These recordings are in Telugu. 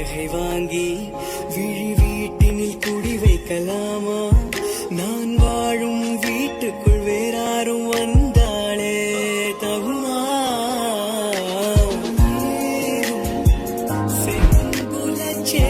நகை வாங்கி விழி வீட்டினில் குடி வைக்கலாமா? நான் வாழும் வீட்டுக்குள் வேறாரும் வந்தாளே தகுமா? செம்புலச்சே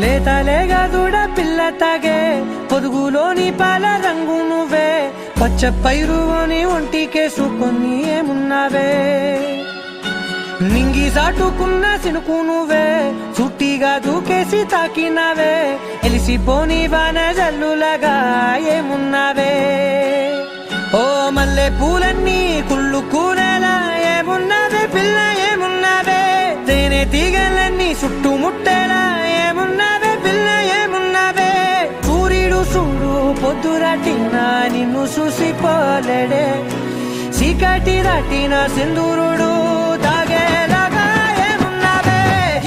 లేతలేగా దూడ పిల్ల తాగే పొదుగులోని పాల రంగు నువ్వే పచ్చ పైరుని ఒంటికేసుకొని ఏమున్నావే నింగి సాటుకున్న సినుకు నువ్వే చుట్టిగా దూకేసి తాకినావే ఎలిసిపోని వాన జల్లులగా ఏమున్నావే ఓ మల్లె పూలన్నీ కుళ్ళు కూరేలా ఏమున్నావే పిల్ల ఏమున్నావే తేనె తీగలన్నీ చుట్టుముట్టేలా ఏమున్నావే పిల్ల ఏమున్నావే సూర్యుడు చూడు పొద్దురాటిన నిన్ను చూసిపోలేడే చీకటి దాటిన సింధూరుడు తాగేలాగా ఏమున్నావే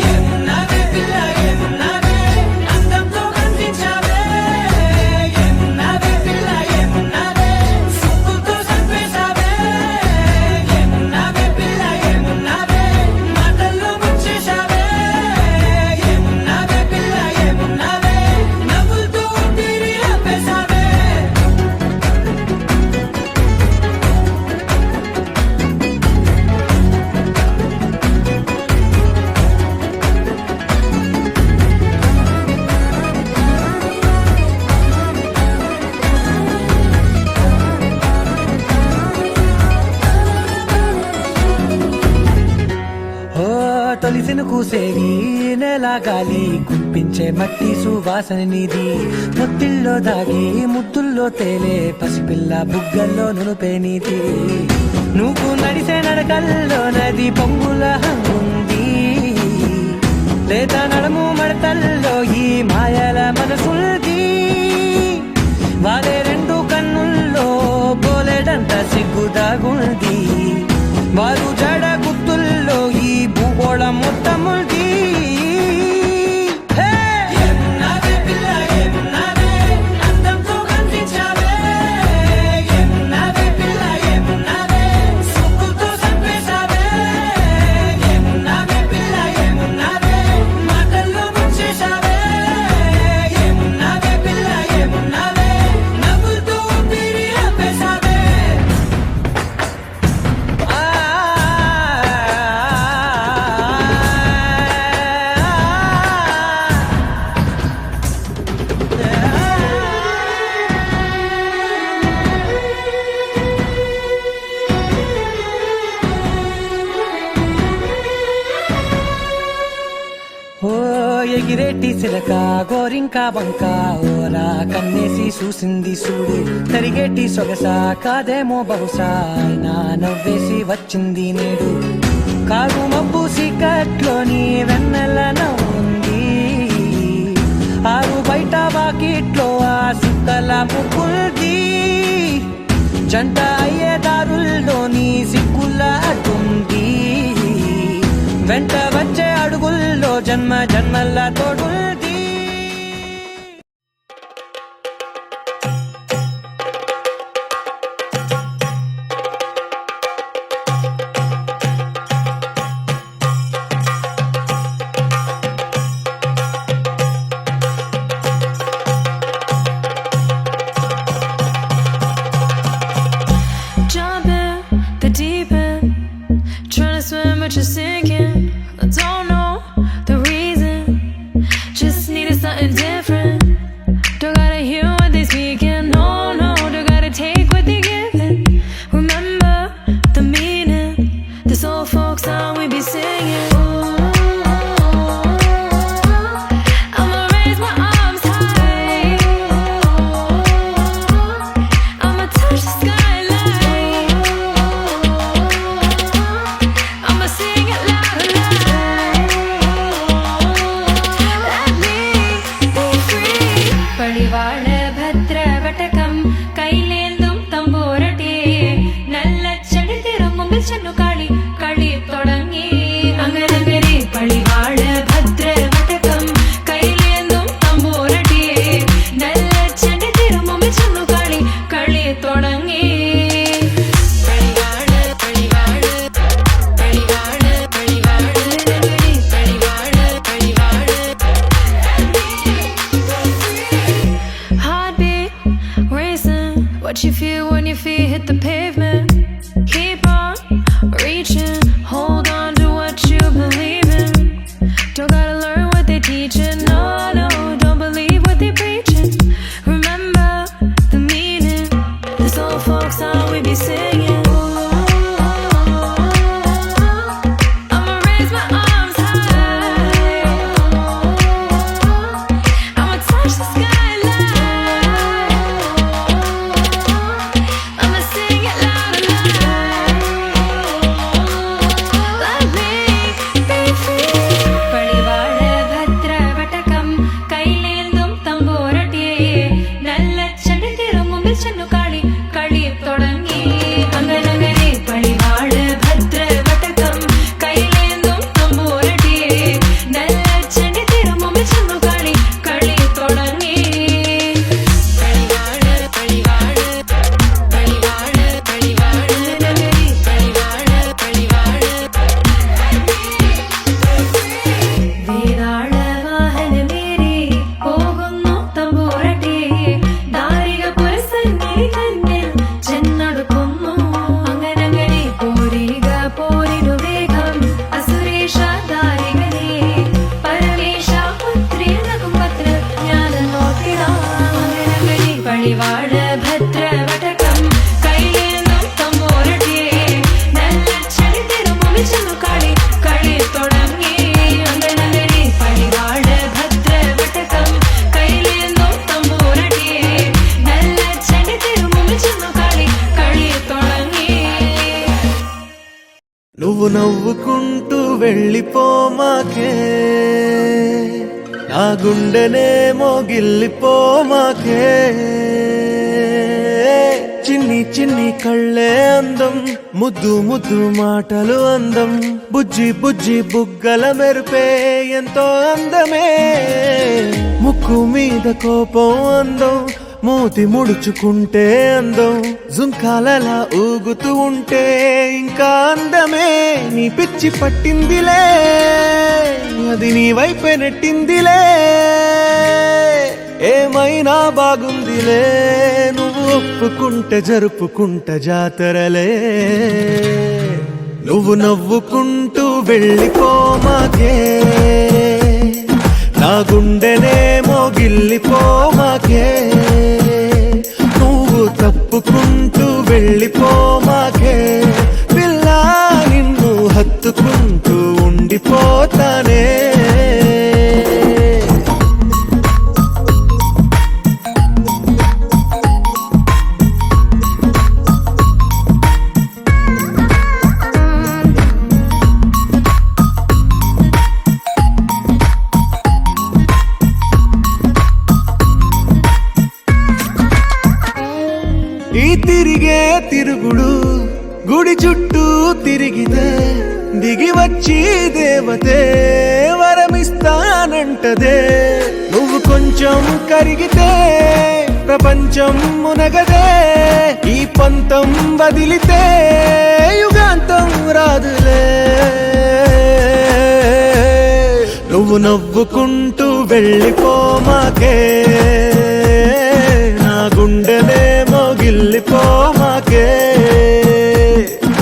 ఏమున్నావే పిల్ల ఏమున్నావే అందంతో కనిపించావే ఏమున్నావే పిల్ల ఏమున్నావే సుక్కుతో చంపేశావే ఏమున్నావే పిల్ల ఏమున్నావే మాటల్లో ముంచేశావే ఏమున్నావే పిల్ల ఏమున్నావే నవ్వులతో తిరిగి ఆపేశావే తొలిసిన కూసేవి నెల గాలి కుప్పించే మట్టి సువాసన నీది ముత్తిల్లో దాగి ముద్దుల్లో తేలే పసిపిల్ల బుగ్గల్లో నునుపే నీది నువ్వు నడిసే నడకల్లో నది పొంగుల హంగుంది లేత నడము మడతల్లో ఈ మాయల మనసుల్ది వాలే రెండు కన్నుల్లో బోలెడంత సిగ్గుదాగుంది వారు జడ గుత్తుల్లో ఈ భూగోళం మొత్తముల్ది ఎగిరేటి సిలక గోరింక వంక ఓరా కన్నేసి చూసింది చూడు తరిగేటి సొగస కాదేమో బహుశా అయినా నవ్వేసి వచ్చింది నేడు కారు మబ్బు సీకట్లోని వెన్నెల నవ్వుంది ఆరు బయట వాకిట్లో ఆ సుక్కల ముగ్గుల్ది జంట అయ్యే దారుల్లోని సిగ్గుల అడ్డుంది వెంట వచ్చే అడుగుల్లో జన్మ జన్మల తోడుల్ది But you're sinking. I don't know the reason. Just needed something different. Don't gotta hear what they speaking. No, no, don't gotta take what they giving. Remember the meaning. This old folk song we be singing. I'ma raise my arms high. I'ma touch the skyline. I'ma sing it loud and loud. Let me be free. Padivaana bhadra vatakam kailenthum tamborati నవ్వుకుంటూ వెళ్ళిపోమాకే, నా గుండెనే మోగిల్లిపోమాకే. చిన్ని చిన్ని కళ్ళే అందం, ముద్దు ముద్దు మాటలు అందం, బుజ్జి బుజ్జి బుగ్గల మెరుపే ఎంతో అందమే. ముక్కు మీద కోపం అందం, మూతి ముడుచుకుంటే అందం, జుంకాలలా ఊగుతూ ఉంటే ఇంకా అందమే. నీ పిచ్చి పట్టిందిలే, అది నీ వైపే నెట్టిందిలే. ఏమైనా బాగుందిలే, నువ్వు ఒప్పుకుంటే జరుపుకుంట జాతరలే. నువ్వు నవ్వుకుంటూ వెళ్ళిపోమాకే, నా గుండెనే మోగిల్లిపోమాకే. నువ్వు తప్పుకుంటూ వెళ్ళిపోమాకే, పిల్ల నిన్ను హత్తుకుంటూ ఉండిపోతానే. ఈ తిరిగే తిరుగుడు గుడి చుట్టూ తిరిగితే, దిగి వచ్చి దేవతే వరమిస్తానంటదే. నువ్వు కొంచెం కరిగితే ప్రపంచం మునగదే. ఈ పంతం వదిలితే యుగాంతం రాదులే. నువ్వు నవ్వుకుంటూ వెళ్ళిపోమాకే, నా గుండెనే మోగిల్లిపోమాకే.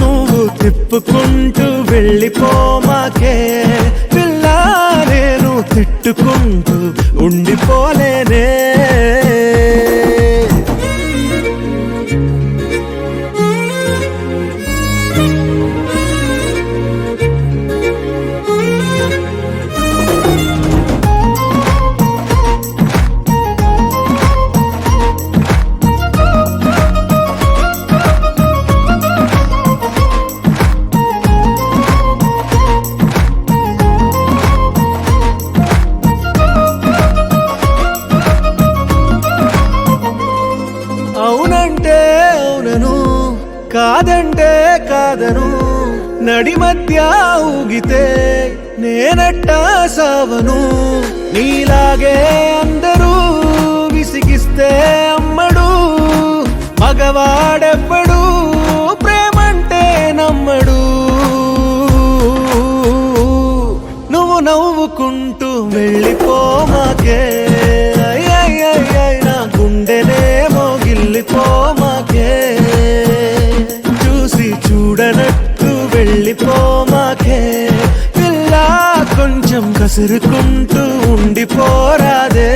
నువ్వు తిప్పుకుంటూ వెళ్ళిపోమాకే, పిల్ల నేను తిట్టుకుంటూ ఉండిపోలేనే. అవునంటే అవునను, కాదంటే కాదను, నడి మధ్య ఊగితే నేనట్టా సావను. నీలాగే అందరూ విసిగిస్తే అమ్మడు, మగవాడెవ్వడు ప్రేమంటే నమ్మడు. నువ్వు నవ్వుకుంటూ వెళ్ళిపోమాకే, నా గుండెనే మోగిల్లిపోమాకే. చూసి చూడనట్టు వెళ్ళిపోమాకే, పిల్ల కొంచెం కసురుకుంటూ ఉండిపోరాదే.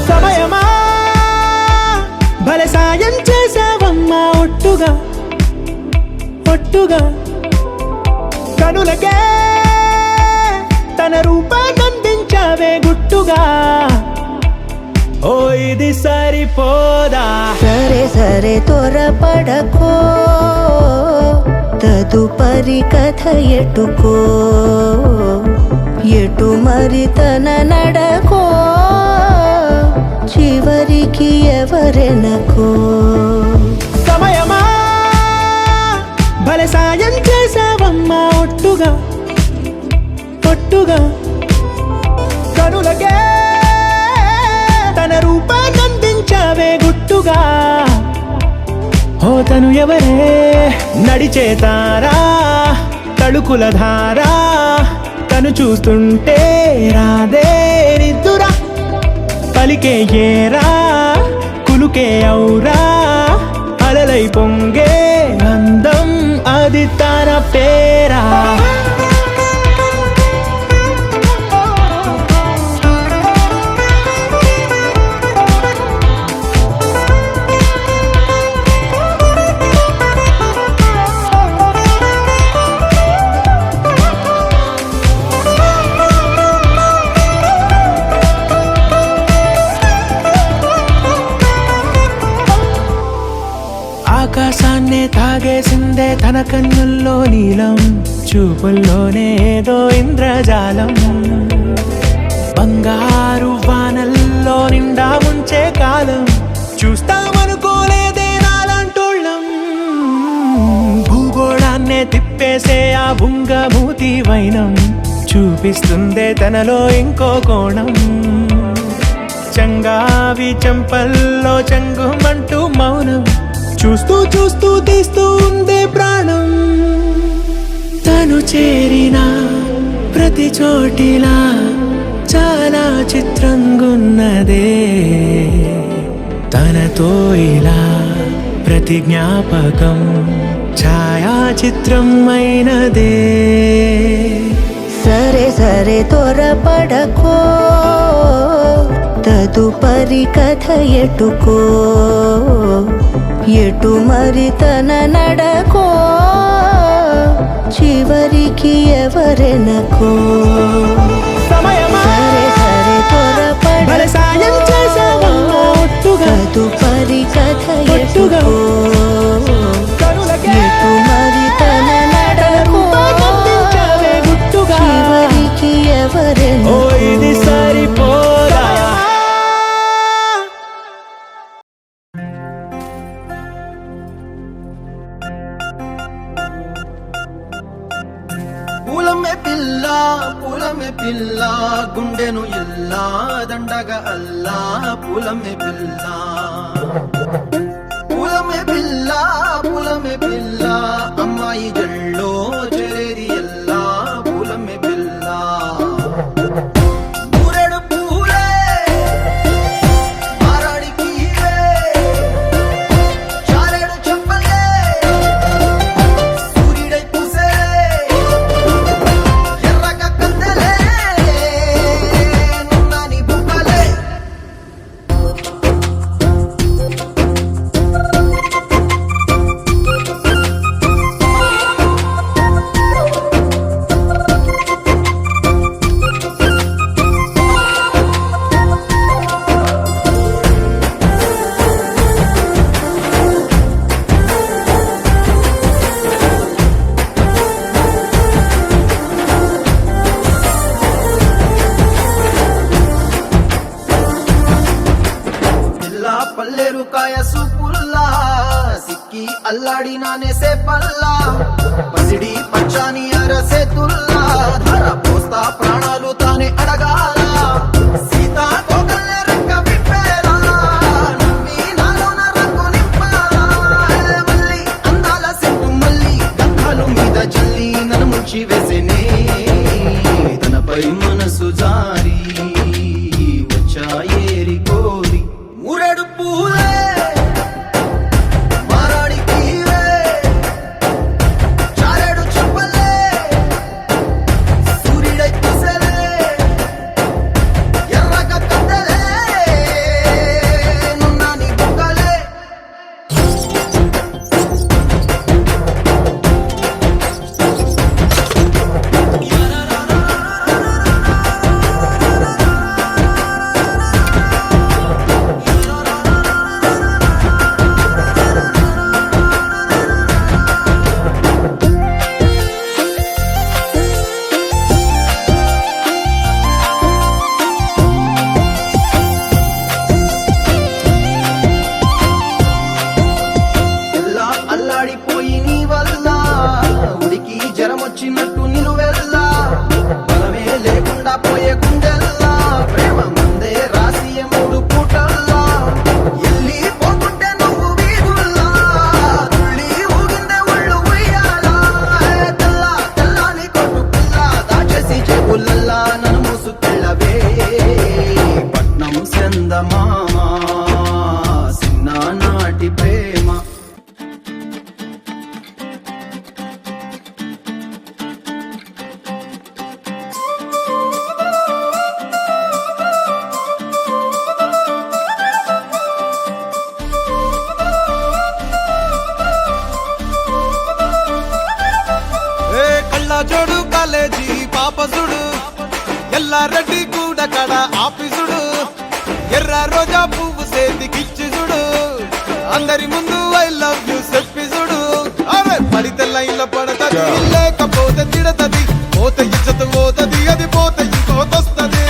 సమయమా భలే సాయం చేసావమ్మా ఒట్టుగా ఒట్టుగా కనులకే తన రూపాన్నందించావే గుట్టుగా ఓ ఇది సరిపోదా సరే సరే త్వరపడకో తదుపరి కథ ఎటుకో ఎటు మరి తన నడకో చివరికి ఎవరెనకో సమయమా భలే సాయం చేసావమ్మా ఒట్టుగా ఒట్టుగా కనులకే తన రూపాన్నందించావే గుట్టుగా ఓ తను ఎవరే నడిచే తారా తళుకుల ధారా తను చూస్తుంటే రాదే నిద్దురా పలికే ఏరా కులుకే ఔరా అలలై పొంగే అందం అది తన పేరా ఆకాశాన్నే తాగేసిందే తన కన్నుల్లో నీలం చూపుల్లోనే ఏదో ఇంద్రజాలం బంగారు వానల్లో నిండా ముంచే కాలం చూస్తామనుకోలేదే నాలంటోళ్ళం భూగోళాన్నే తిప్పేసే ఆ బుంగమూతి వైనం చూపిస్తుందే తనలో ఇంకో కోణం చంగావి చెంపల్లో చెంగుమంటూ మౌనం చూస్తూ చూస్తూ తీస్తూ ఉందే ప్రాణం తను చేరిన ప్రతి చోటిలా చాలా చిత్రంగున్నదే తనతో ఇలా ప్రతి జ్ఞాపకం ఛాయాచిత్రం అయినదే సరే సరే త్వరపడకో తదుపరి కథ ఎటుకో ఎటు మరి తన నడకో చివరికి ఎవరెనకో సమయమా సరే సరే భలే సాయం చేసావమ్మా ఒట్టుగా తదుపరి కథ ఒట్టుగా ఎటుకో కనులకే ఎటు మరి తన నడకో రూపాన్నందించావే గుట్టుగా చివరికి ఓ ఎవరెనకో ఇది సరిపోదా పూలమే పిల్ల గుండెను ఇల్లా దండగా అల్లా పూలమే పిల్ల పూలమే పిల్ల అమ్మాయి జల్లో చెరేది ఎల్లా పూలమే పిల్ల ఊరెడు పూలే మారాడికి చారేడు చెప్పలే సూర్యుడై పూసే ఎర్రగా కందలే నున్నాని బుక్కలే పల్లేరు కాయ సూపుల్లా సిక్కి అల్లాడి నానేసే పల్లా పసిడి పచ్చాని అరసే తుల్లా ధర పోస్తా ప్రాణాలు తానే అడగాల సీతా కోకల్లే రెక్క విప్పేలా నవ్వి నాలోన రంగు నింపాలా మళ్ళీ అందాల సెట్టు మళ్ళీ గంధాలు మీద జల్లి నన్ను ముంచి వేసేనే తనపై మనసు జారి వచ్చా ఏరి కోరి మురడు పూలే మారాడికి చారెడు చెప్పలే సూర్యుడై కుసలే ఎర్రగ కట్టలే నున్నాని బుగ్గలే ఎలా అల్లాడిపోయి నీ వల్ల ఉడికి జ్వరం వచ్చినట్టు నిలువెల్లా బలమే లేకుండా పోయే గుండెల్లా ప్రేమ మందే రాసి మూడు పూటల్లా ఎల్లి పోతుంటే నువ్వు వీధుల్లా తుళ్ళి ఊగిందే ఒళ్ళు ఉయ్యాలా తెల్లా తెల్లాని కొట్టు పిల్ల దాచేసి చెవులల్లా నన్ను మూసుకెళ్ళవే పట్నం చందమామ చిన్ననాటి ప్రేమ ఏ కళ్ళ జోడు కాలేజీ పాపసుడు ఎల్లారెడ్డి కూడా కడ ఆఫీసుడు ఎర్ర రోజా పువ్వు సేతికిచ్చి చూడు అందరి ముందు ఐ లవ్ యూ చెప్పి చూడు అరే పడితే లైన్ల పడతది లేకపోతే తిడతది పోత ఇచ్చత పోతది అది పోత ఇంకోతొస్తది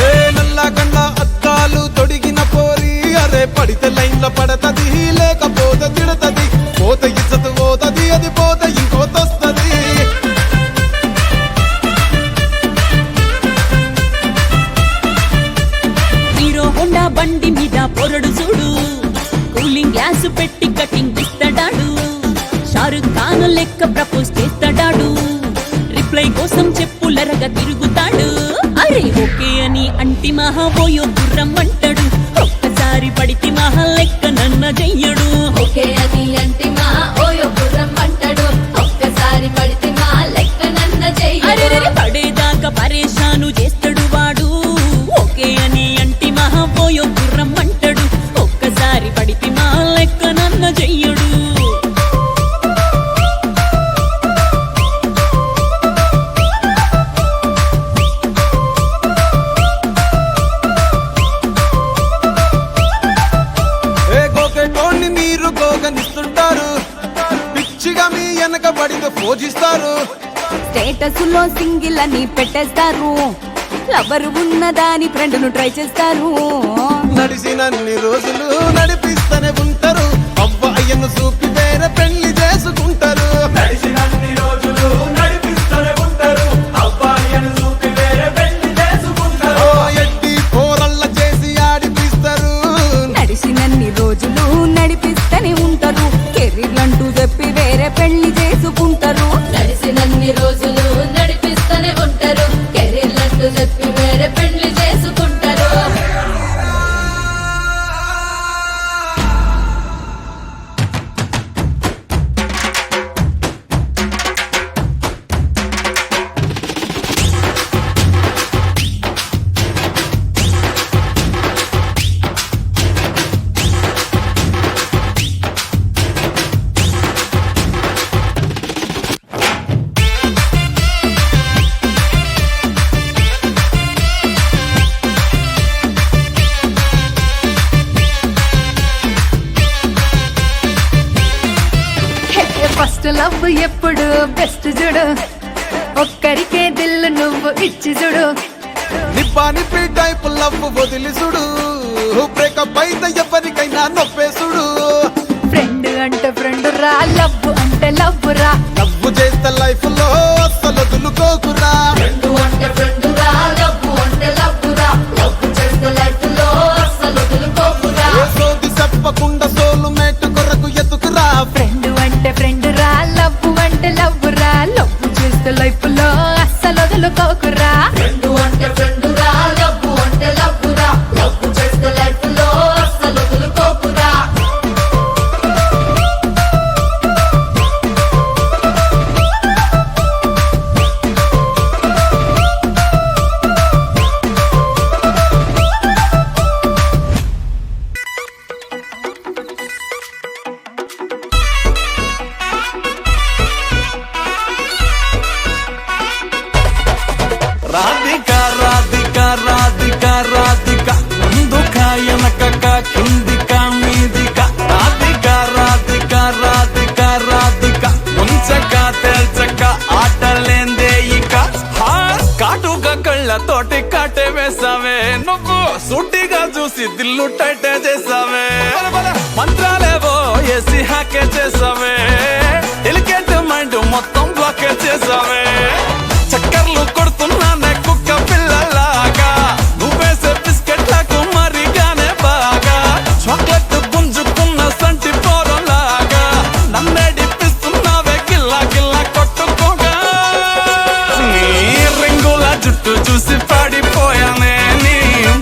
ఏ నల్ల కండ అద్దాలు తొడిగిన పోరి అరే పడితే లైన్ల పడతది లేకపోతే తిడతది పోత ఇచ్చత పోతది అది పోత ఇంకోతొస్తది హీరో హోండా బండి మీద పొరడు చూడు కూలింగ్ గ్లాస్ పెట్టి కటింగ్ ఇస్తాడాడు షారుఖ్ ఖాన్ లెక్క ప్రపోజ్ చేస్తాడాడు రిప్లై కోసం చెప్పులరగా తిరుగుతాడు అరే ఓకే అని అంటి మహా పోయో గుర్రం అంటాడు ఒక్కసారి పడితి మహా లెక్క నన్న చెయ్యడు ఓకే అని అంటే మా ఓయో గుర్రం అంటాడు ఒక్కసారి పడితే మా లెక్క నన్న అరే చెయ్యడు పడేదాకా పరేషాను చేస్తాడు వాడు ఓకే అని అంటి మహా పోయో గుర్రం అంటాడు ఒక్కసారి పడితి మా లెక్క నన్న చెయ్యడు ఏ గోకెటోన్ని మీరు గోగనిస్తుంటారు పిచ్చిగా మీ వెనకబడితో పూజిస్తారు స్టేటస్ లో సింగిల్ అని పెట్టేస్తారు లవర్ ఉన్నదాని ఫ్రెండ్ ను ట్రై చేస్తారు నడిసినన్ని రోజులు నడిపిస్తూనే ఉంటారు అవ్వ అయ్యను చూపి వేరే పెళ్లి చేసుకుంటారు నడిసినన్ని రోజులు నడిపిస్తూనే ఉంటారు అవ్వ అయ్యను చూపి వేరే పెళ్లి చేసుకుంటారు ఎట్టి పోరల్ల చేసి ఆడిపిస్తారు నడిచినన్ని రోజులు నడిపిస్తూనే ఉంటారు కెరీర్ అంటూ చెప్పి వేరే పెళ్లి చేసుకుంటారు నడిసినన్ని రోజులు నడిపిస్తూనే ఉంటారు కెరీర్లంటూ చెప్పి వేరే పెళ్లి చేసుకుంటారు ఫస్ట్ లవ్ ఎప్పుడు బెస్ట్ చూడు ఒక్కరికే దిల్లు నువ్వు ఇచ్చి చూడు నిబ్బా నిప్పి టైప్ లవ్ వదిలి చూడు బ్రేకప్ అయితే ఎవరికైనా నొప్పేసుడు ఫ్రెండ్ అంటే ఫ్రెండ్ రా లవ్ అంటే లవ్ రా లవ్ చేస్తే లైఫ్ లో అస్సలు వదులుకోకురా ఫ్రెండ్ అంటే ఫ్రెండ్ రా లవ్ అంటే లవ్ రా లవ్ చేస్తే లైఫ్ లో అస్సలు వదులుకోకురా ఏ సోది చెప్పకుండా సోలు మేట్ కొరకు ఎతుకురా ఫ్రెండ్ అంటే ఫ్రెండ్ రా లవ్ అంటే లవ్ రా లవ్ చేస్తే తేల్చక ఆటలేందే ఇక కాటుగా కళ్ళతోటి కాటే వేసావే నువ్వు సూటిగా చూసి దిల్లు టైటే చేసావే మంత్రాలేవో ఏసి హ్యాకే చేసావే ఎలికేట్ మైండ్ మొత్తం బ్లాకే చేసావే చక్కర్లు కొడుతున్నానే కుక్క పిల్లలాగా నువ్వేసే బిస్కెట్లకు మరిగానే బాగా చాక్లెట్ గుంజుకున్న సంటి పోరలాగా నన్నేడిపిస్తున్నావే గిల్లా గిల్లా కొట్టుకోగా నీ రింగుల జుట్టు చూసి పాడిపోయానే నీ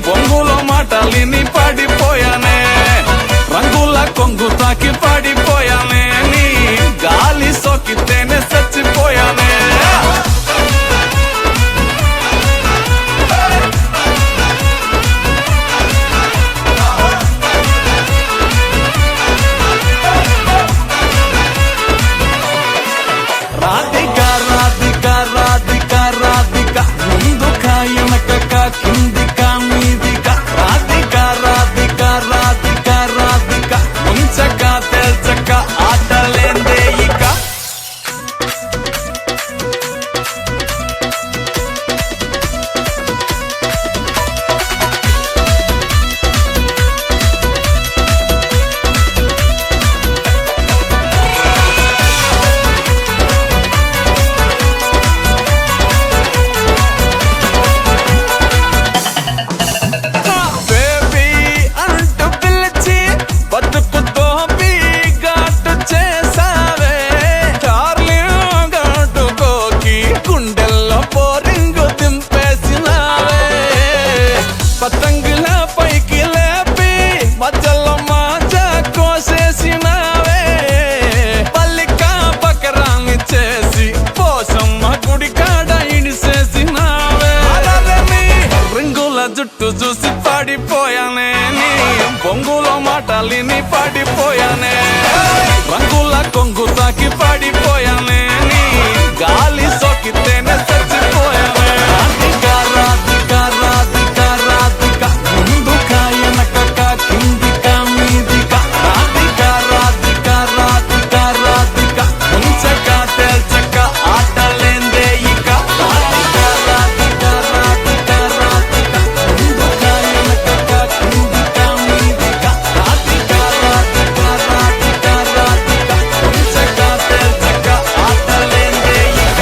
బొంగులో మాటలిని పాడిపోయానే రంగుల కొంగు తాకి పాడిపోయానే నీ గాలి సోకితేనే చచ్చిపోయానే రాధిక రాధిక రాధిక రాధిక ముందుక వెనకక కిందిక మీదిక రాధిక రాధిక రాధిక రాధిక ముంచక తేల్చక ఆటలేందే ఇక బేబీ అంటూ పిలిచి బతుకుతో ఘాటు చేసావే డార్లింగ్ ఘాటుకోకి గుండెల్లో బోరింగు దింపేసినావే పతంగుల పైకి లేపి మధ్యలో మాజా కోసేసినావే పల్లిక బకరాన్ని చేసి పోసమ్మ గుడి కాడ ఇడిసేసినావే రింగుల జుట్టు చూసి పాడిపోయానే నీ బొంగులో మాటలిని పాడిపోయానే రంగుల కొంగు తాకి పాడిపోయానే నీ గాలి సోకితేనే చచ్చిపోయానే రాధిక రాధిక రాధిక రాధిక ముందుక వెనకక కిందిక మీదిక రాధిక రాధిక రాధిక రాధిక ముంచక తేల్చక ఆటలేందే ఇక రాధిక రాధిక రాధిక రాధిక ముందుక వెనకక కిందిక మీదిక రాధిక రాధిక రాధిక రాధిక ముంచక తేల్చక ఆటలేందే ఇక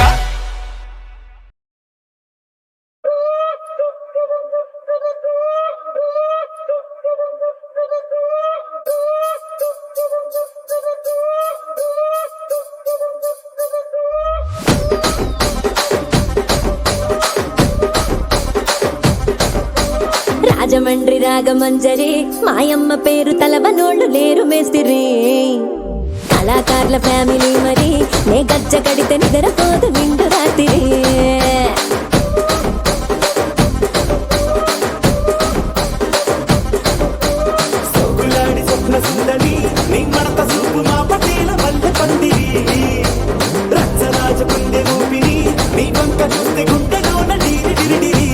రాజమండ్రి రాగమంజరి మాయమ్మ పేరు తలవనోళ్ళు లేరు మేస్తిరి కళాకారుల ఫ్యామిలీ మరి నే గజ్జ కడితే నిద్రపోదు నిండు రాత్రి సోగులాడి స్వప్న సుందరి నీ మడత సూపు మా పటేల మల్లె పందిరి రచ్చరాజ పుందె ఊపిరి నీ వంక చూస్తే గుండెలోన డీరి డిరిడిరి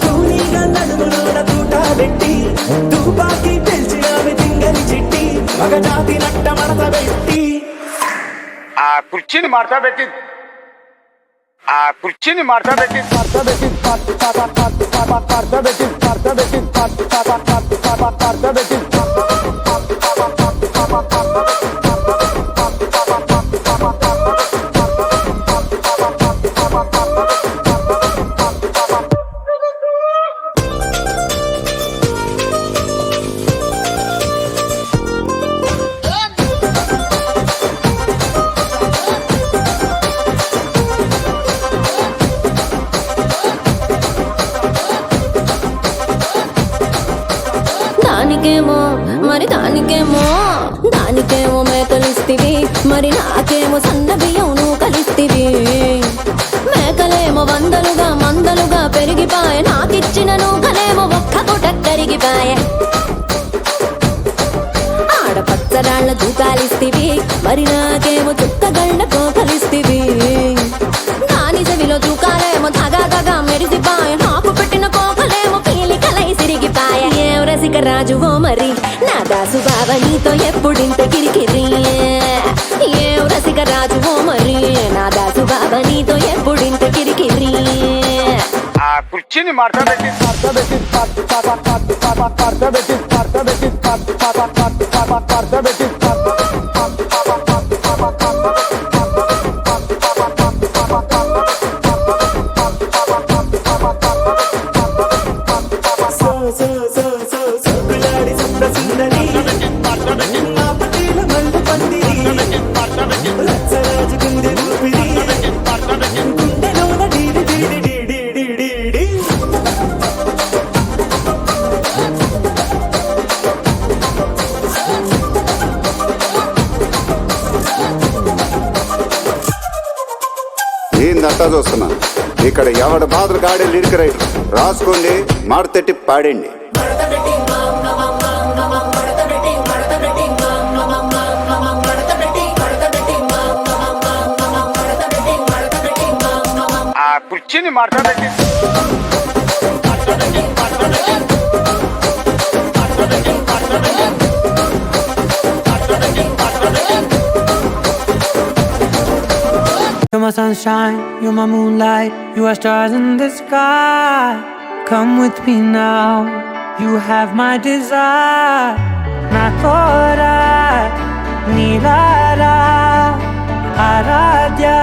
కూలీగా నడుములోన తూట పెట్టి తుపాకి పెంచినావి తింగని చిట్టి మగజాతి నట్ట మడత పెట్టి ఆ కుర్చీని మార్చబెట్టి ఆ కుర్చీని మార్చబెట్టి దానికేమో మరి దానికేమో మేకలిస్తివి మరి నాకేమో సన్న బియ్యం నువ్వు కలిస్తివి మేకలేమో మందలుగా పెరిగిపాయ నాకిచ్చిన నూకలేమో ఒక్క పూట కరిగిపాయ ఆడపచ్చరాళ్ళ దూకాలిస్తివి మరి నాకేమో చుక్కగళ్ళ కోకలిస్తివి దాని చెవిలో దూకాలేమో మెరిసిపాయ నాకు పెట్టిన కోకలేమో పీలికలై సిరిగిపాయ ఏ రసిక రాజువో మరి నా దాసు బావ నీతో ఎప్పుడింత కిరికిరి ఏం రసిక రాజు ఓ మరి నా దాసు బావ నీతో ఎప్పుడింత కిరికిరి ఆ కుర్చీని మార్చబెట్టి సోకులాడి స్వప్న సుందరి మా పటేల మల్లె పందిరి రచ్చరాజు కుందె ఊపిరి గుండెలోన డీడి డీడి డీడి డీడి డీ. ఏందంతా చూస్తున్నా ఇక్కడ ఎవడ బాధలు కాడే లిరిక్ రైటర్ రాసుకోండి మాడతెట్టి పాడండి. ఆ కుర్చీని మార్చబెట్టి You're my sunshine, you're my moonlight, you are stars in the sky. Come with me now, you have my desire. Na tora, nilara, aradya.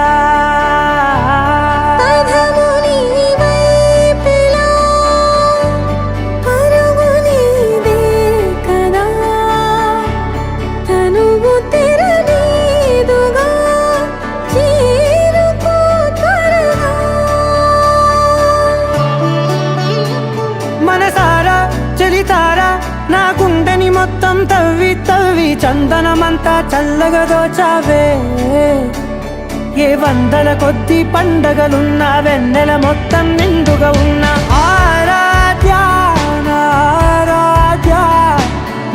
మనసారా చలితారా నా గుండెని మొత్తం తవ్వి తవ్వి చందనమంతా చల్లగా దోచావే ఏ వందల కొద్ది పండగలున్నా వెన్నెల మొత్తం నిండుగా ఉన్న ఆరాధ్య నా ఆరాధ్య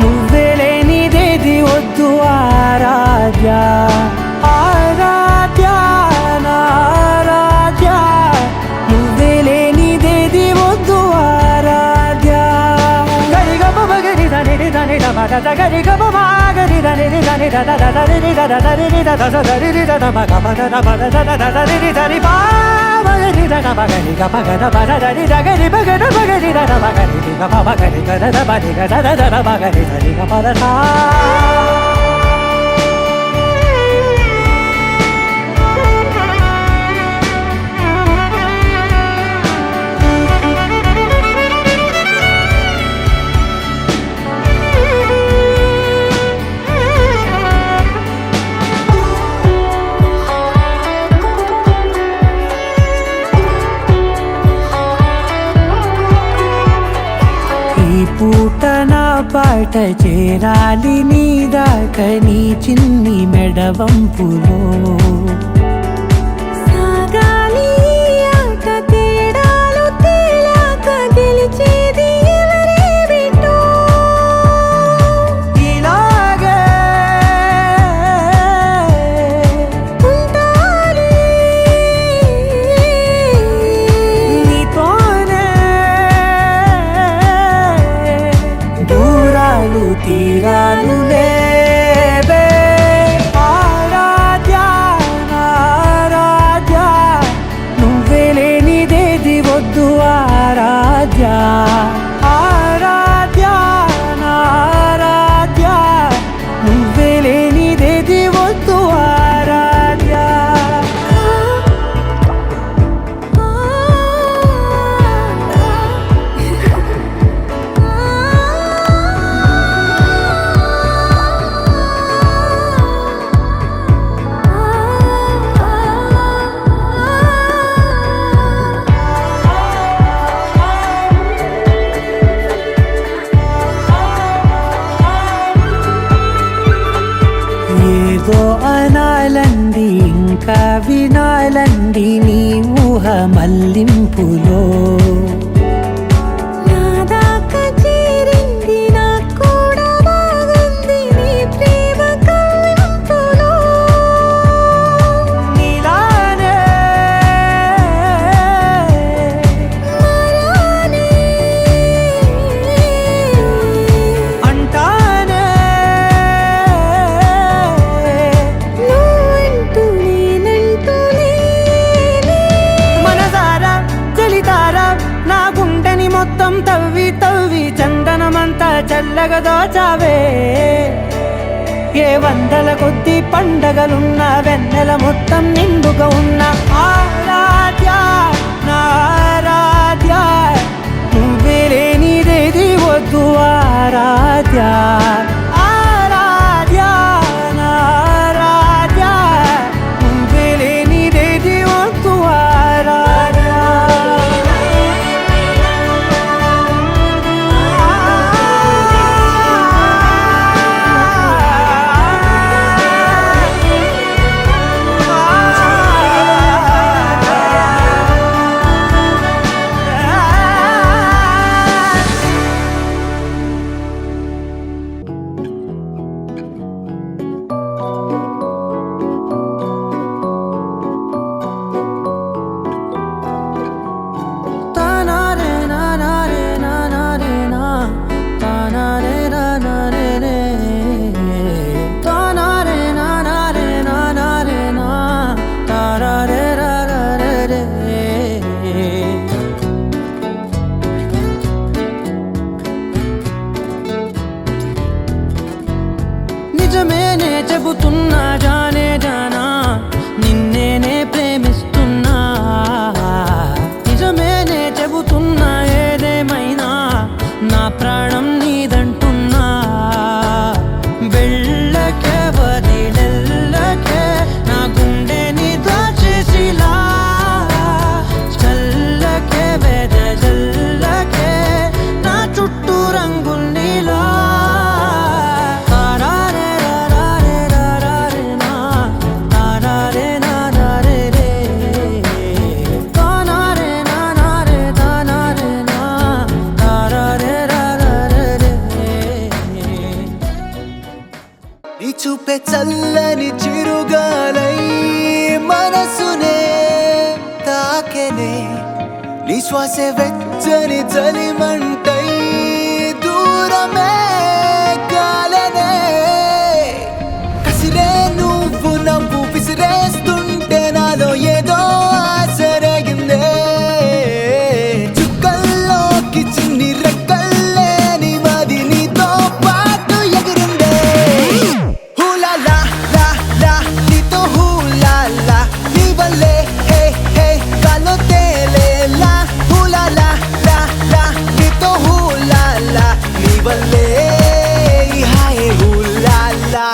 నువ్వే లేనిదేది వద్దు ఆరాధ్య ఆరాధ్య నా ఆరాధ్య నువ్వే లేనిదేది వద్దు ఆరాధ్య గరిగ బగరి దని దని దమగ గరిగ బగరి దని దని దద దరి దద దరి దద దరి దద మగ మగ దద దద దరి దరి బాగరి దద బగరి గ బగ దద దరి దగరి బగ బగరి దద బగరి గ బగరి గ దద బగరి గ దద దద బగరి దరి గ పద సా పూట నా పాట చేరాలి నీ దాకా నీ చిన్ని మెడవంపులో సాగాలి ఆట తేడాలు తేలాక గెలిచేది ఎవరే బిడ్డో ఇలాగే ఉంటాలి నీతోనే దూరాలు తీరాలు లేవే ఆరాధ్య నా ఆరాధ్య నువ్వే లేనిదేది వద్దు ఆరాధ్య ఆరాధ్య నా ఆరాధ్య నువ్వే లేనిదేది వద్దు ఆరాధ్య ఏదో అనాలండి ఇంకా వినాలండి నీ ఊహ మల్లింపులో నా దాకా చేరింది నాకు కూడా బాగుంది నీ ప్రేమ కవ్వింపులో నీలానే మరానే దోచావే ఏ వందల కొద్ది పండగలున్న వెన్నెల మొత్తం నిండుగా ఉన్న ఆరాధ్య నా ఆరాధ్య నువ్వే లేనిదేది వద్దు ఆరాధ్య ఆరాధ్య నా ఆరాధ్య నువ్వే లేనిదేది వద్దు ఆరాధ్య నిజమేనే చెబుతున్నా జానే జానా నిన్నేనే ప్రేమిస్తున్నా నిజమేనే చెబుతున్నా ఏదేమైనా నా ప్రాణం నీదంటున్నా వెళ్ళకే వదిలెల్లకే నా గుండెని దాచేసిలా చల్లకే వెదజల్లకే నా చుట్టూ రంగుల్నిలా నీ చూపే చల్లని చిరుగాలై మనసునే తాకెనే నీ శ్వాసే వెచ్చని చలిమంటై దూరమే కాలనే కసిరే నువ్వు నవ్వు విసిరేస్తుంటే నాలో ఏదో ఆసరగిందే చుక్కల్లోకి చిన్ని రెక్కల్లే నీ మది నీతో పాటు ఎగిరిందే హూలాలా లా లా నీతో హూలాలా నీ వల్లే హే హే గాల్లో తేలేలా హూలాలా లా లా నీతో హూలాలా నీ వల్లే హాయ్ హూలాలా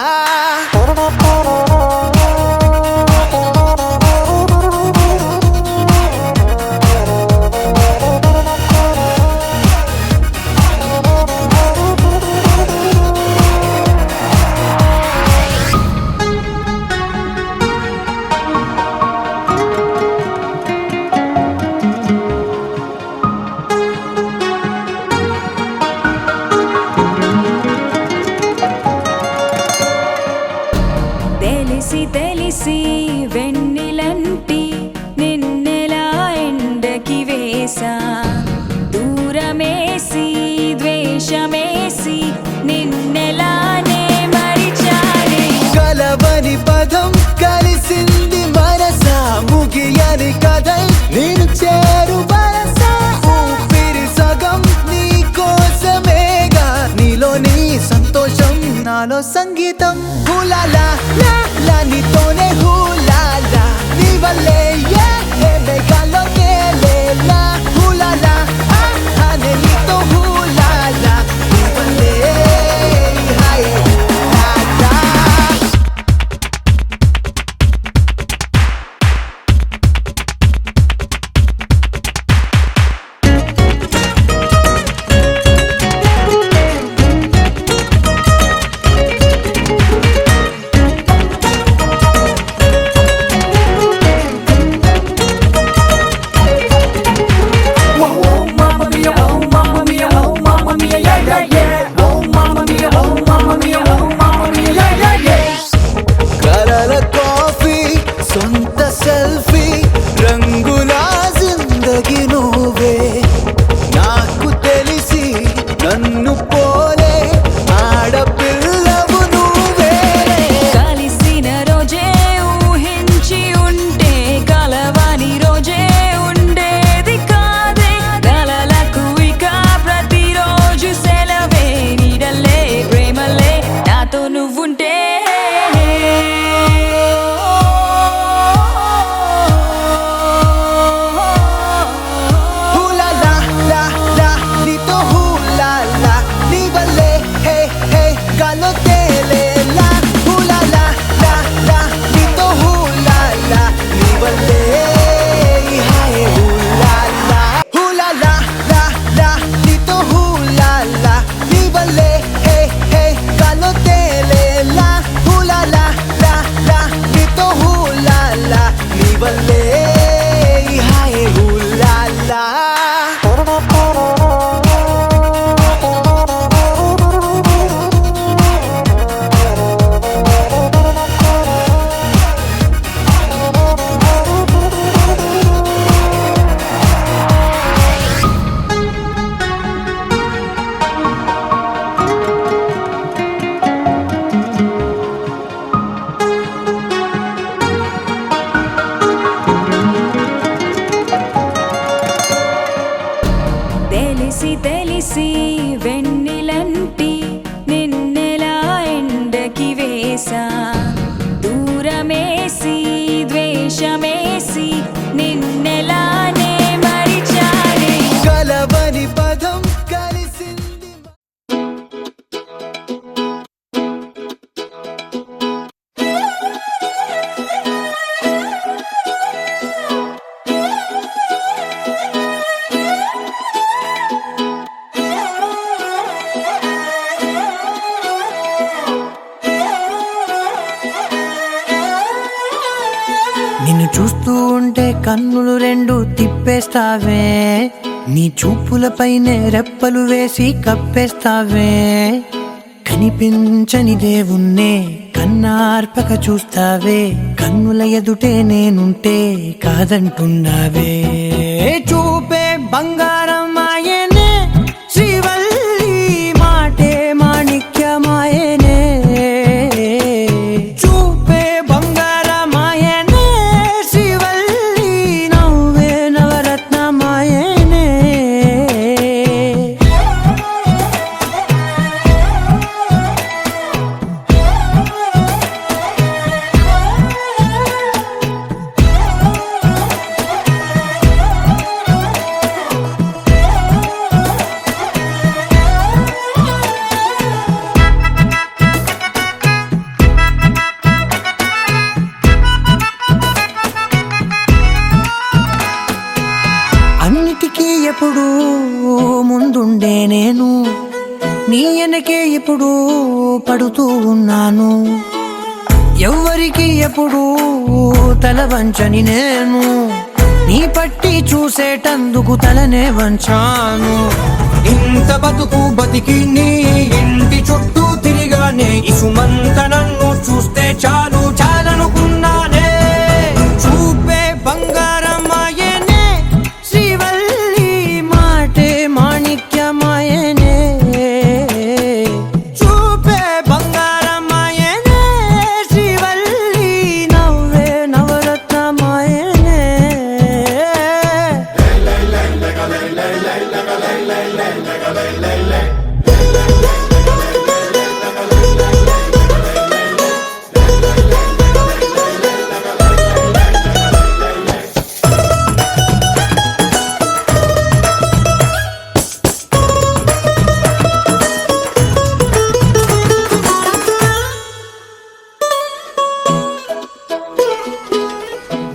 తెలిసి తెలిసి వెన్నెలంటి నిన్నెలా ఎండకి వేసా దూరమేసి ద్వేషమేసి నిన్నెలానే మరిచారే కలవని పదం కలిసింది మనసా ముగియని కథై నేను చేరు వరసా ఊపిరి సగం నీ కోసమేగా నీలో నీ సంతోషం నాలో సంగీతం హూలాలా లా లా నీతోనే హూలాలా నీ వల్లే ఏ మేఘాల్లో తేలేలా హూలాలా అనే నీతో హూలాలా నీ వల్లే హాయ్ హూలాలా చూస్తూ ఉంటే కన్నులు రెండు తిప్పేస్తావే, నీ చూపులపైనే రెప్పలు వేసి కప్పేస్తావే. కనిపించని దేవుణ్ణే కన్నార్పక చూస్తావే, కన్నుల ఎదుటే నేనుంటే కాదంటున్నావే. చూపే బంగారం ఆయనే శ్రీవల్లి, మాటే మాణిక్యమాయనే. చూపే బంగారం ఆయనే శ్రీవల్లి, నవ్వే నవరత్నమాయనే. అన్నిటికీ ఎప్పుడు ముందుండే నేను, నీ వెనకే ఎప్పుడు పడుతూ ఉన్నాను. ఎవ్వరికి ఎప్పుడు తల వంచని నేను, నీ పట్టి చూసేటందుకు తలనే వంచాను. ఇంత బతుకు బతికి నీ ఇంటి చుట్టూ తిరిగానే, ఇసుమంత నన్ను చూస్తే చాలు చాలనుకున్నానే. చూపే బంగారం ఆయనే శ్రీవల్లి, మాటే మాణిక్యమాయనే. చూపే బంగారం ఆయనే శ్రీవల్లి, నవ్వే నవరత్నమాయనే.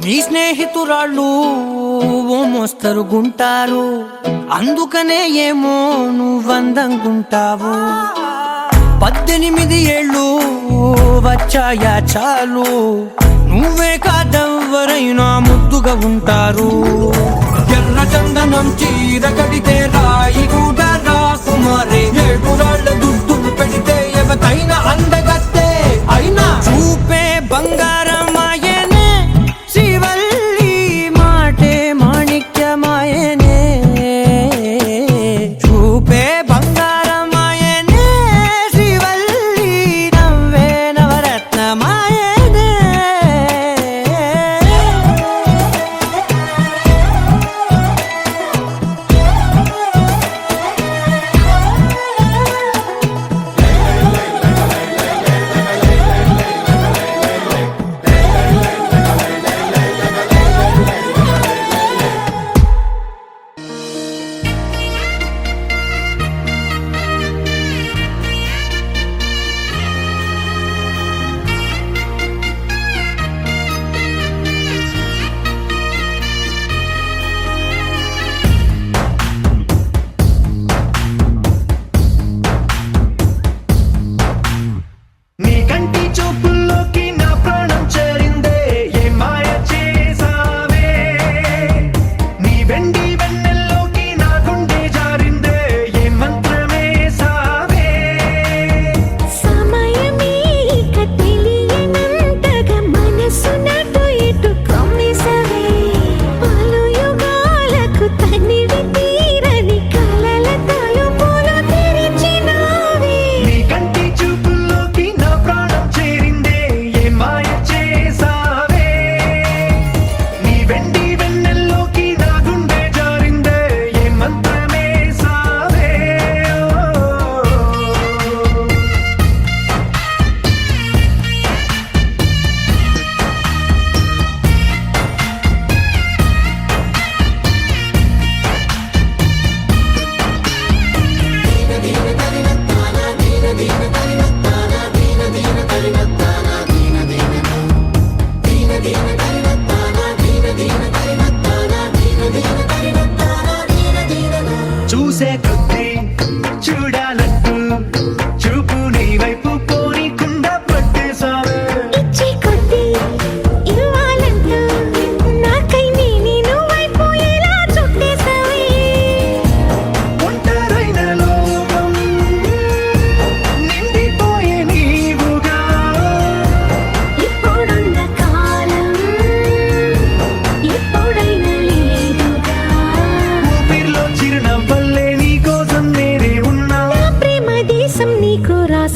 నీ స్నేహితురాళ్ళు ఓ మోస్తరుగుంటారు, అందుకనే ఏమో నువ్వందంగుంటావు. 18 ఏళ్ళు వచ్చాయా చాలు, నువ్వే కాదెవ్వరైనా ముద్దుగా ఉంటారు. ఎర్ర చందనం చీర కడితే రాయి కూడా రాకుమారే, 7 రాళ్ళ దుద్దులు పెడితే ఎవతైనా అందగత్తే. అయినా చూపే బంగారం ఆయనే శ్రీవల్లి, మాటే మాణిక్యమాయనే. చూపే బంగారం ఆయనే శ్రీవల్లి, నవ్వే నవరత్నమాయనే.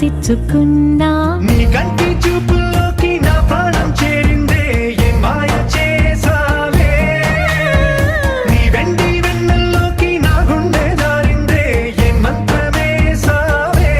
మనసిచ్చుకున్నా నీ కంటి చూపుల్లోకి నా ప్రాణం చేరిందే ఏ మాయ చేసావే నీ వెండి వెన్నెల్లోకి నా గుండె దారిందే ఏ మంత్రమేసావే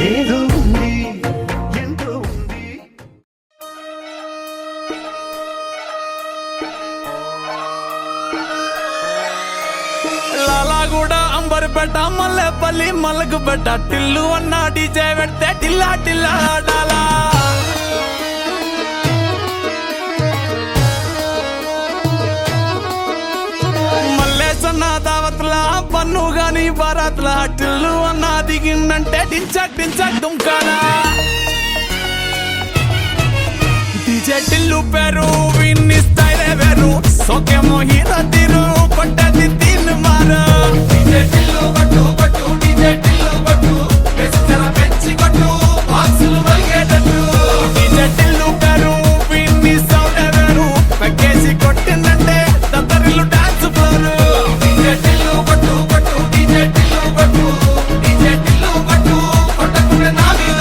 ఏదో ఉంది ఎంతో ఉంది లాలాగూడ అంబర్పేట మల్లెపల్లి మలకుపేట టిల్లు అన్న డీజే పెడితే టిల్లా టిల్లా ఆడాలా మల్లేసన్న దావత్ల పన్ను గాని బారాత్ల టిల్లు అన్న దిగిందంటే డించక్ డించక్ దుంకాలా డీజే టిల్లు పేరు విన్ని స్టైలే వేరు సోకేమో హీరో తీరు కొట్టది తీన్ మారు డీజే టిల్లు కొట్టు కొట్టు డీజే టిల్లు కొట్టు బెస్టర పెంచి కొట్టు బాక్సులు మలిగేటట్టు డీజే టిల్లు పేరు విన్ని సౌండ్ వేరు పెక్కేసి కొట్టిందంటే దద్దరిల్లు డాన్స్ ఫ్లోర్ డీజే టిల్లు కొట్టు కొట్టు డీజే టిల్లు కొట్టు డీజే టిల్లు కొట్టు కొట్టకుండా నా మీద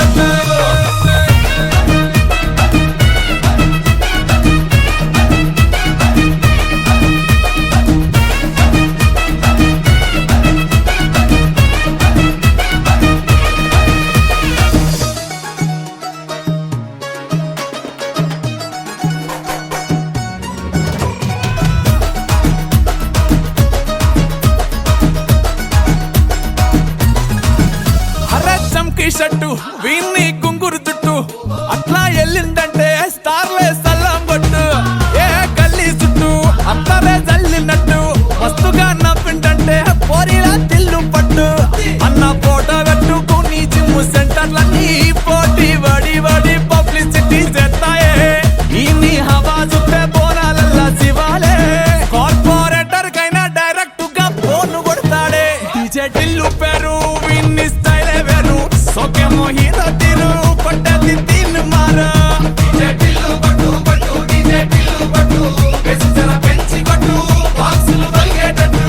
షట్టు వీన్ని గుంగురు చుట్టూ అట్లా ఎల్లిందంటే స్టార్లే సల్లం కొట్టు ఏ గల్లీ చుట్టూ అత్తరే జల్లినట్టు మస్తుగా నవ్విందంటే పోరిలా తిల్లు పట్టు అన్న ఫోటో పెట్టుకుని జిమ్ సెంటర్లన్నీ పోటీ వడి వడి పబ్లిసిటీ చేస్తాయే ఈ హవా చూస్తే బోనాలల్లా శివాలే కార్పొరేటర్ కైనా డైరెక్ట్ గా ఫోన్ కొడతాడే డీజే టిల్లు పేరు విన్ని స్టైలే వేరు సోకేమో హీరో తీరు కొట్టది తీన్ మారు డీజే టిల్లు కొట్టు కొట్టు డీజే టిల్లు కొట్టు బెస్టర పెంచి కొట్టు బాక్సులు మలిగేటట్టు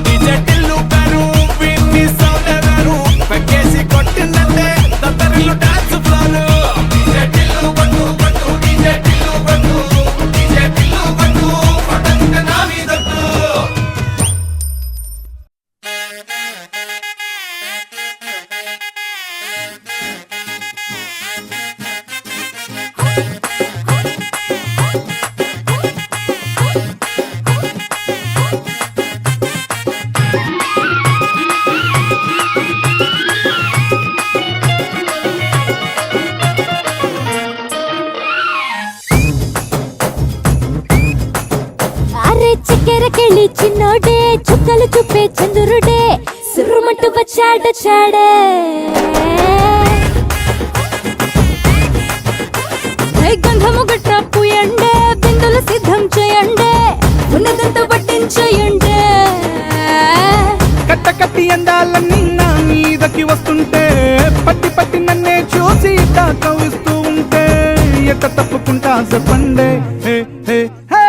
డీజే టిల్లు పేరు విన్ని సౌండ్ వేరు పెక్కేసి కొట్టిందంటే దద్దరిల్లు డాన్స్ ఫ్లోర్ డీజే టిల్లు కొట్టు కొట్టు డీజే టిల్లు కొట్టు డీజే టిల్లు కొట్టు కొట్టకుండా నా మీదట్టు అరే చక్కెరకెళ్ళి చిన్నోడే చుక్కలు చూపే చంద్రుడే సుర్రుమంటూ వచ్చాడ చాడే గంధము గట్ర పూయండే బిందులు సిద్ధం చేయండే ఉన్నదంతా పట్టించేయండే కట్ట కట్టి అందాలన్నీ నా మీదకి వస్తుంటే పట్టి పట్టి నన్నే చూసి కవిస్తూ ఉంటే ఎట్ట తప్పుకుంటా చెప్పండే హే హే హే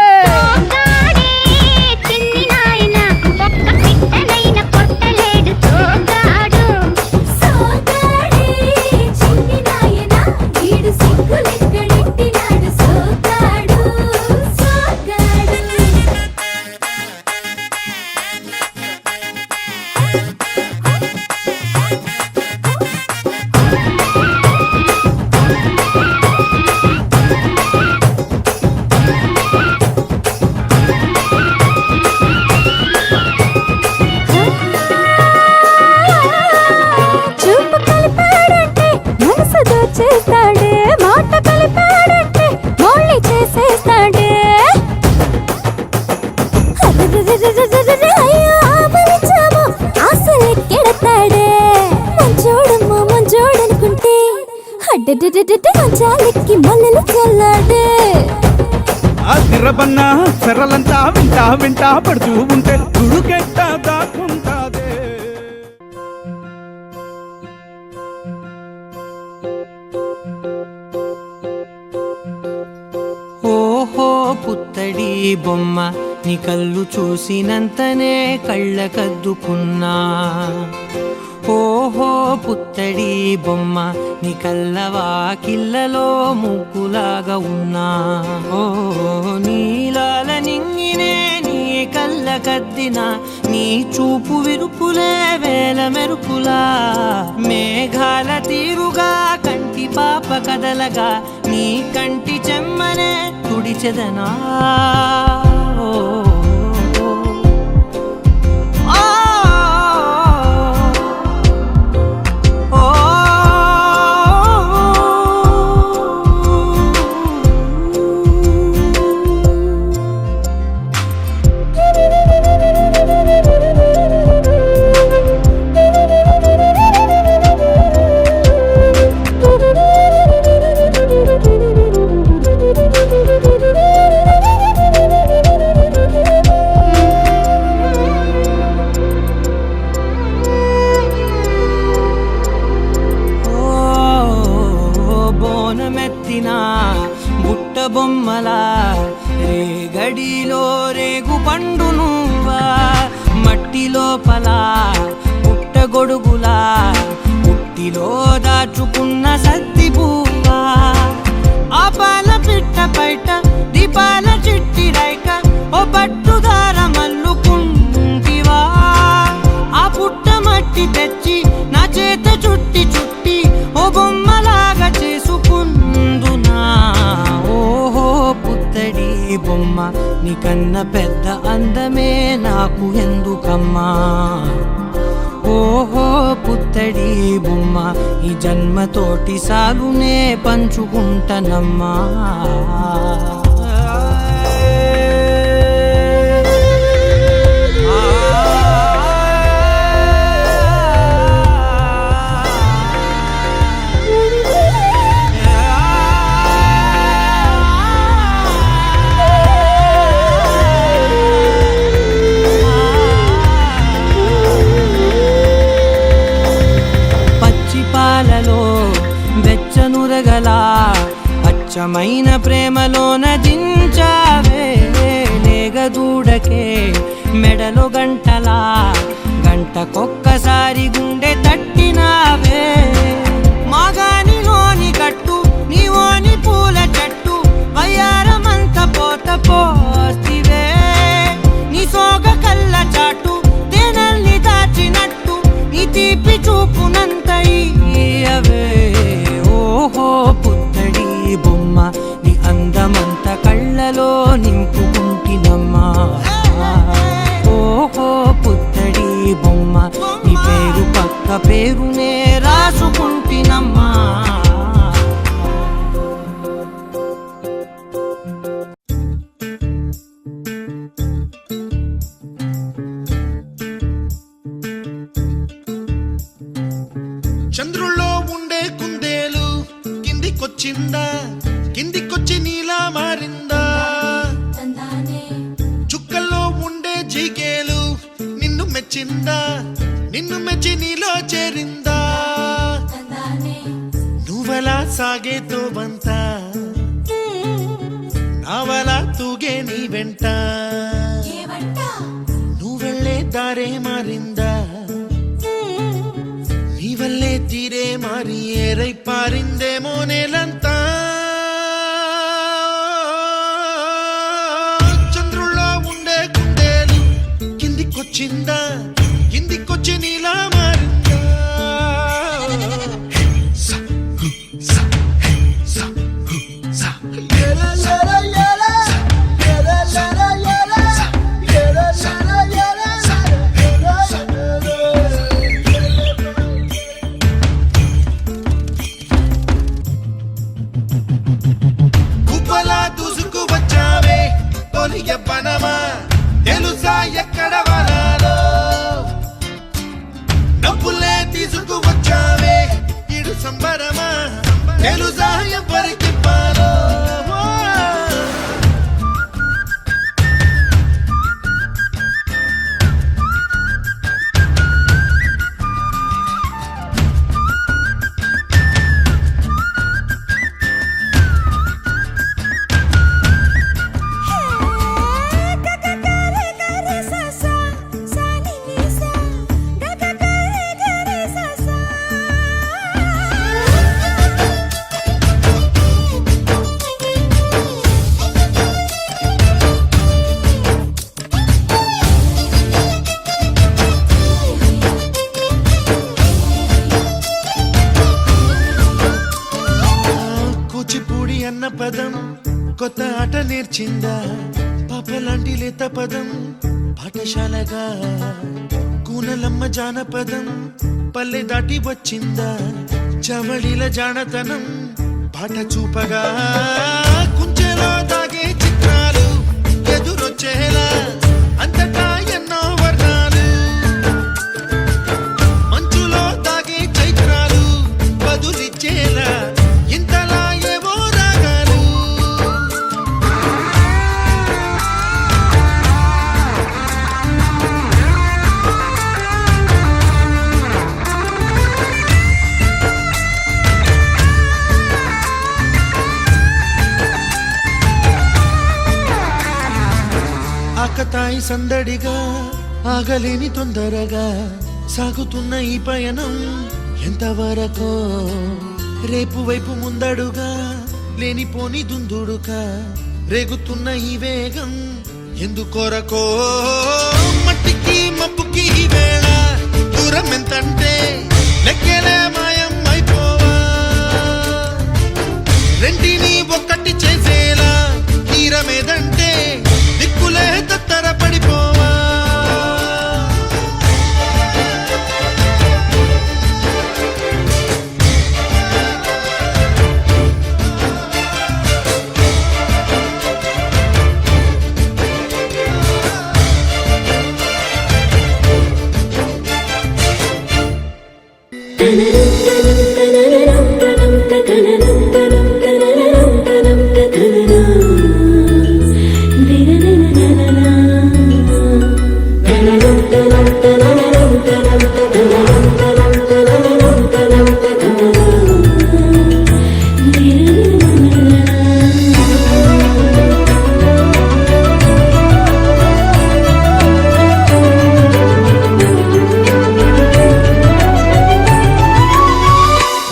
చాలిక్కి మల్లెలు చల్లాడే ఆ తిరబన్నా సెర్రలంతా వింటా వింటా పడుతూ ఉంటే తుడుకెట్ట దాక్కుంటాదే. ఓహో పుత్తడి బొమ్మ నీ కళ్ళు చూసినంతనే కళ్ళకద్దుకున్నా. ఓహో పుత్తడి బొమ్మ నీ కళ్ళవాకిళ్ళలో ముగ్గులాగా ఉన్నా. ఓ నీలాల నింగినే నీ కళ్ళకద్దిన నీ చూపు విరుపులే వేల మెరుపులా. మేఘాల తీరుగా కంటి పాప కదలగా నీ కంటి చెమ్మనే తుడిచెదనా. బుట్ట బొమ్మలా రేగడిలో రేగు పండు నువ్వా. మట్టి లోపల పుట్ట గొడుగులా పుట్టిలో దాచుకున్న సత్తి పువ్వా. ఆ పాల పిట్ట బయట దీపాల చిట్టి రైక ఓ పట్టుదార మల్లుకుంటివా. ఆ పుట్ట మట్టి తెచ్చి నా చేత చుట్టి చుట్టి ఓ బొమ్మలాగా చేసుకుందునా. ఓహో పుత్తడి బొమ్మ నీకన్న పెద్ద అందమే నాకు ఎందుకమ్మా. ఓహో పుత్తడి బొమ్మ ఈ జన్మతోటి సాలునే పంచుకుంటనమ్మా. వెచ్చనురగలా అచ్చమైన ప్రేమలోన దించావే. లేగదూడకే మెడలో గంటలా గంటకొక్కసారి గుండె తట్టినావే. మాగానిలోని కట్టు నీవోని పూల చెట్టు వయ్యారమంత పోత పోస్తివే. నీ సోగ కళ్ళ చాటు తేనల్ని దాచినట్టు నీ తీపి చూపునంత ఇయ్యవే. ఓహో పుత్తడి బొమ్మ నీ అందమంత కళ్ళలో నింపుకుంటినమ్మా. ఓహో పుత్తడి బొమ్మ నీ పేరు పక్క పేరునే రాసుకుంటినమ్మా. చంద్రుల్లో ఉండే కుందేలు కిందికొచ్చిందా, కిందికొచ్చి నీలా మారిందా. చుక్కల్లో ఉండే జీకేలు నిన్ను మెచ్చిందా, నిన్ను మెచ్చి నీలో చేరిందా. నువ్వలా సాగే తోవంత నావలా తూగే నీ వెంట. నువ్వెళ్ళే దారే మారిందా, నీవల్లే తీరే మారి ఏరై పారిందేమో నేలంతా. చంద్రుల్లో ఉండే కుందేలు కిందికొచ్చిందా, కిందికొచ్చి నీలా మారిందా. తెలుసా ఎక్కడ వనాలో తెలుసా ఎవరికి పాలో కూచిపూడి అన్న పదం కొత్త ఆట నేర్చిందా పాపలాంటి లేత పదం పాఠశాలగా కూనలమ్మ జానపదం పల్లె దాటి వచ్చిందా చవళిల జానతనం పాట చూపగా కుంచెలో దాగే చిత్రాలు ఎదురొచ్చేలా అంతటా ఎన్నో వర్ణాలు మంచులో దాగే చైత్రాలు బదులిచ్చేలా ఇంతలా ఏవో రాగాలు ఆకతాయి సందడిగా ఆగలేని తొందరగా సాగుతున్న ఈ పయనం ఎంతవరకో రేపు వైపు ముందడుగా లేనిపోని దుందుడుగా రేగుతున్న ఈ వేగం ఎందుకొరకో మట్టికి మబ్బుకి ఈ వేళ దూరం ఎంతంటే లెక్కలే మాయం అయిపోవా రెంటిని ఒక్కటి చేసేలా తీరమేదంటే దిక్కులే తత్తర పడిపోవా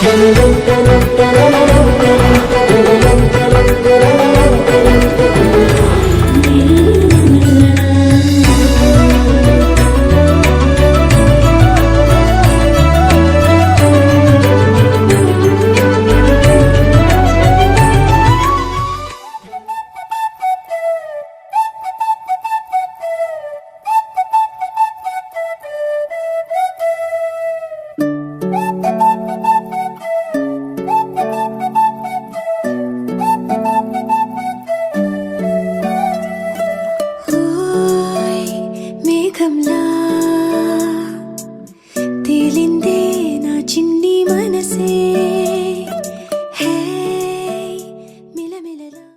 Da da da da da da da da.